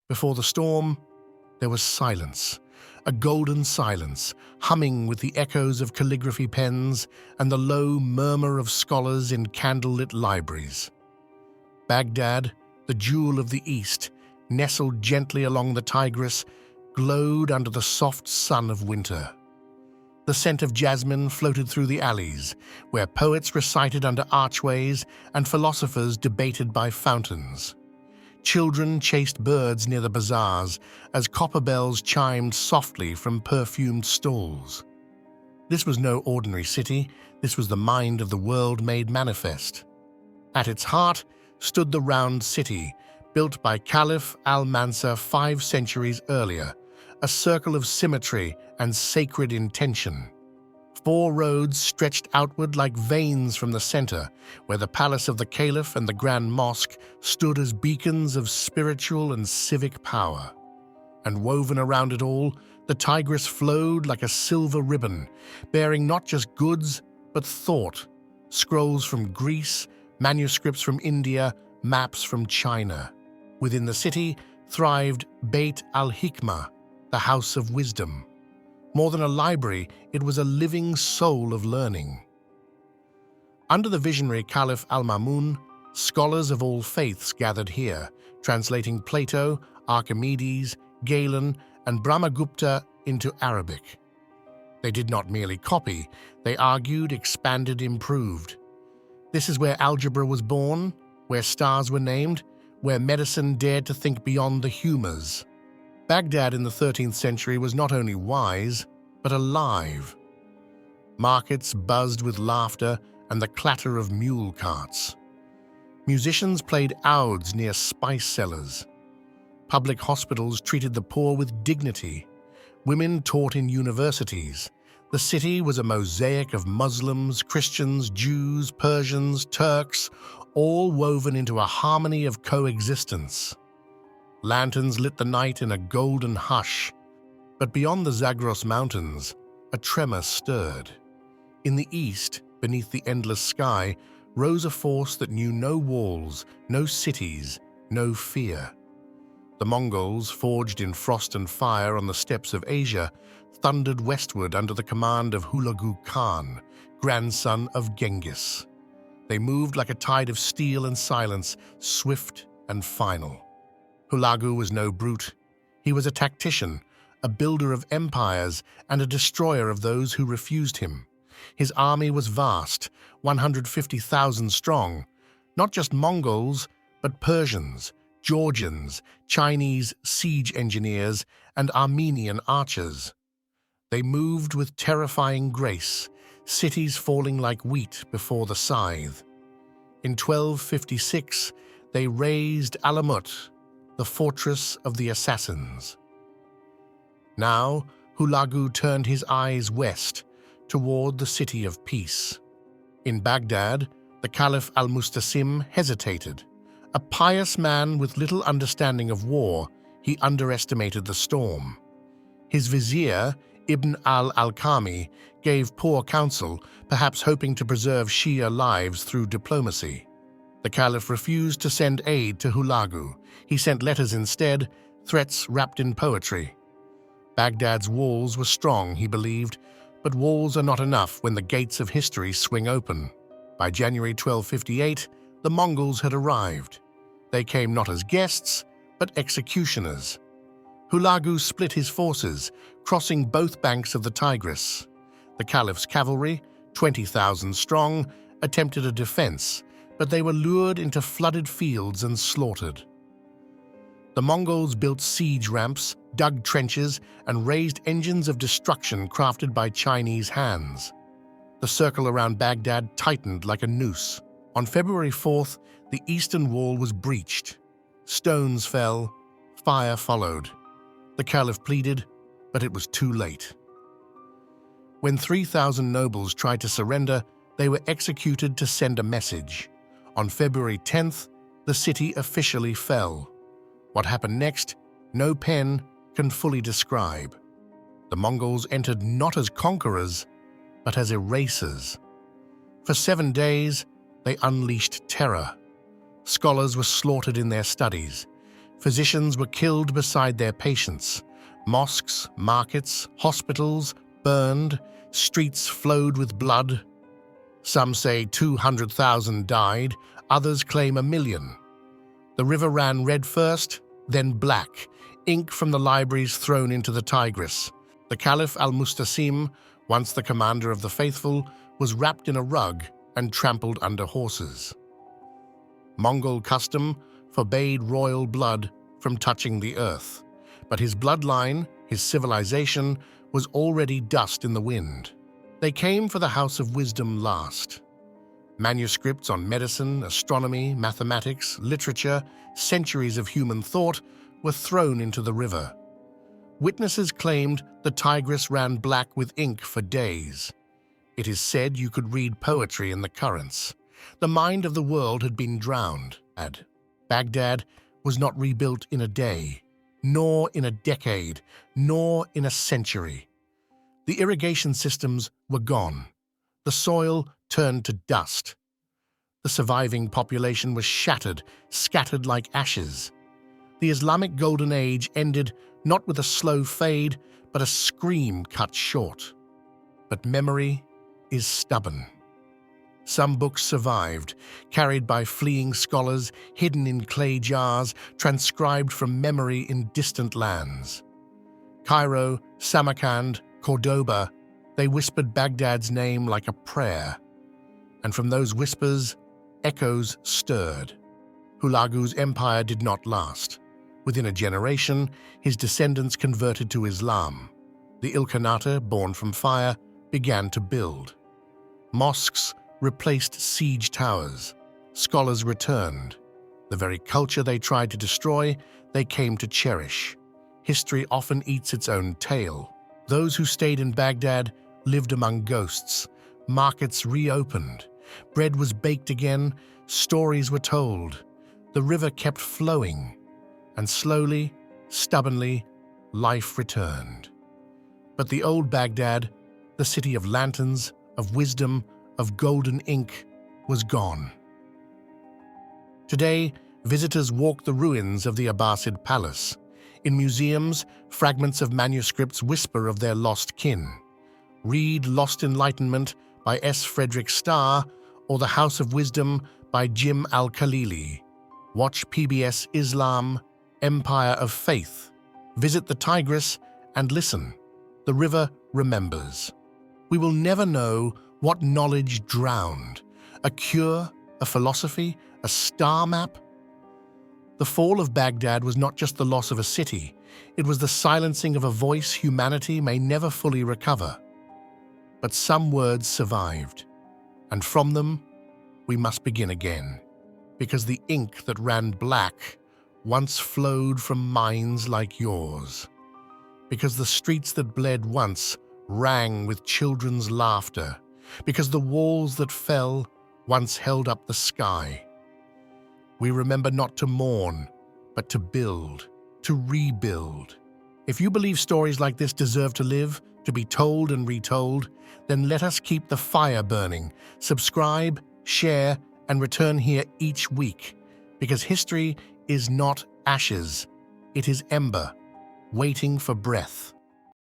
Before the storm, there was silence, a golden silence, humming with the echoes of calligraphy pens and the low murmur of scholars in candlelit libraries. Baghdad, the jewel of the East, nestled gently along the Tigris, glowed under the soft sun of winter. The scent of jasmine floated through the alleys, where poets recited under archways and philosophers debated by fountains. Children chased birds near the bazaars as copper bells chimed softly from perfumed stalls. This was no ordinary city, this was the mind of the world made manifest. At its heart stood the round city, built by Caliph al-Mansur 5 centuries earlier, a circle of symmetry and sacred intention. 4 roads stretched outward like veins from the center, where the palace of the Caliph and the Grand Mosque stood as beacons of spiritual and civic power. And woven around it all, the Tigris flowed like a silver ribbon, bearing not just goods, but thought, scrolls from Greece, manuscripts from India, maps from China. Within the city thrived Beit al-Hikmah, the House of Wisdom. More than a library, it was a living soul of learning. Under the visionary Caliph al-Ma'mun, scholars of all faiths gathered here, translating Plato, Archimedes, Galen, and Brahmagupta into Arabic. They did not merely copy, they argued, expanded, improved. This is where algebra was born, where stars were named, where medicine dared to think beyond the humours. Baghdad in the 13th century was not only wise, but alive. Markets buzzed with laughter and the clatter of mule carts. Musicians played ouds near spice cellars. Public hospitals treated the poor with dignity. Women taught in universities. The city was a mosaic of Muslims, Christians, Jews, Persians, Turks, all woven into a harmony of coexistence. Lanterns lit the night in a golden hush, but beyond the Zagros Mountains, a tremor stirred. In the east, beneath the endless sky, rose a force that knew no walls, no cities, no fear. The Mongols, forged in frost and fire on the steppes of Asia, thundered westward under the command of Hulagu Khan, grandson of Genghis. They moved like a tide of steel and silence, swift and final. Hulagu was no brute. He was a tactician, a builder of empires, and a destroyer of those who refused him. His army was vast, 150,000 strong, not just Mongols, but Persians, Georgians, Chinese siege engineers, and Armenian archers. They moved with terrifying grace, cities falling like wheat before the scythe. In 1256, they razed Alamut, the fortress of the assassins. Now, Hulagu turned his eyes west, toward the city of peace. In Baghdad, the Caliph al-Musta'sim hesitated. A pious man with little understanding of war, he underestimated the storm. His vizier, Ibn al-Alqami, gave poor counsel, perhaps hoping to preserve Shia lives through diplomacy. The Caliph refused to send aid to Hulagu. He sent letters instead, threats wrapped in poetry. Baghdad's walls were strong, he believed, but walls are not enough when the gates of history swing open. By January 1258, the Mongols had arrived. They came not as guests, but executioners. Hulagu split his forces, crossing both banks of the Tigris. The Caliph's cavalry, 20,000 strong, attempted a defense, but they were lured into flooded fields and slaughtered. The Mongols built siege ramps, dug trenches, and raised engines of destruction crafted by Chinese hands. The circle around Baghdad tightened like a noose. On February 4th, the eastern wall was breached. Stones fell, fire followed. The Caliph pleaded, but it was too late. When 3,000 nobles tried to surrender, they were executed to send a message. On February 10th, the city officially fell. What happened next, no pen can fully describe. The Mongols entered not as conquerors, but as erasers. For 7 days, they unleashed terror. Scholars were slaughtered in their studies. Physicians were killed beside their patients. Mosques, markets, hospitals burned. Streets flowed with blood. Some say 200,000 died. Others claim 1 million. The river ran red first, then black, ink from the libraries thrown into the Tigris. The Caliph al-Musta'sim, once the commander of the faithful, was wrapped in a rug and trampled under horses. Mongol custom forbade royal blood from touching the earth, but his bloodline, his civilization, was already dust in the wind. They came for the House of Wisdom last. Manuscripts on medicine, astronomy, mathematics, literature, centuries of human thought were thrown into the river. Witnesses claimed the Tigris ran black with ink for days. It is said you could read poetry in the currents. The mind of the world had been drowned. Baghdad was not rebuilt in a day, nor in a decade, nor in a century. The irrigation systems were gone. The soil turned to dust. The surviving population was shattered, scattered like ashes. The Islamic Golden Age ended not with a slow fade, but a scream cut short. But memory is stubborn. Some books survived, carried by fleeing scholars, hidden in clay jars, transcribed from memory in distant lands. Cairo, Samarkand, Cordoba, they whispered Baghdad's name like a prayer. And from those whispers, echoes stirred. Hulagu's empire did not last. Within a generation, his descendants converted to Islam. The Ilkhanate, born from fire, began to build. Mosques replaced siege towers. Scholars returned. The very culture they tried to destroy, they came to cherish. History often eats its own tail. Those who stayed in Baghdad lived among ghosts. Markets reopened. Bread was baked again. Stories were told. The river kept flowing. And slowly, stubbornly, life returned. But the old Baghdad, the city of lanterns, of wisdom, of golden ink, was gone. Today, visitors walk the ruins of the Abbasid palace. In museums, fragments of manuscripts whisper of their lost kin. Read Lost Enlightenment by S. Frederick Starr or The House of Wisdom by Jim Al-Khalili. Watch PBS Islam, Empire of Faith. Visit the Tigris and listen. The river remembers. We will never know what knowledge drowned. A cure, a philosophy, a star map. The fall of Baghdad was not just the loss of a city. It was the silencing of a voice humanity may never fully recover. But some words survived, and from them we must begin again, because the ink that ran black once flowed from minds like yours, because the streets that bled once rang with children's laughter, because the walls that fell once held up the sky. We remember not to mourn, but to build, to rebuild. If you believe stories like this deserve to live, to be told and retold, then let us keep the fire burning. Subscribe, share, and return here each week, because history is not ashes, it is ember, waiting for breath.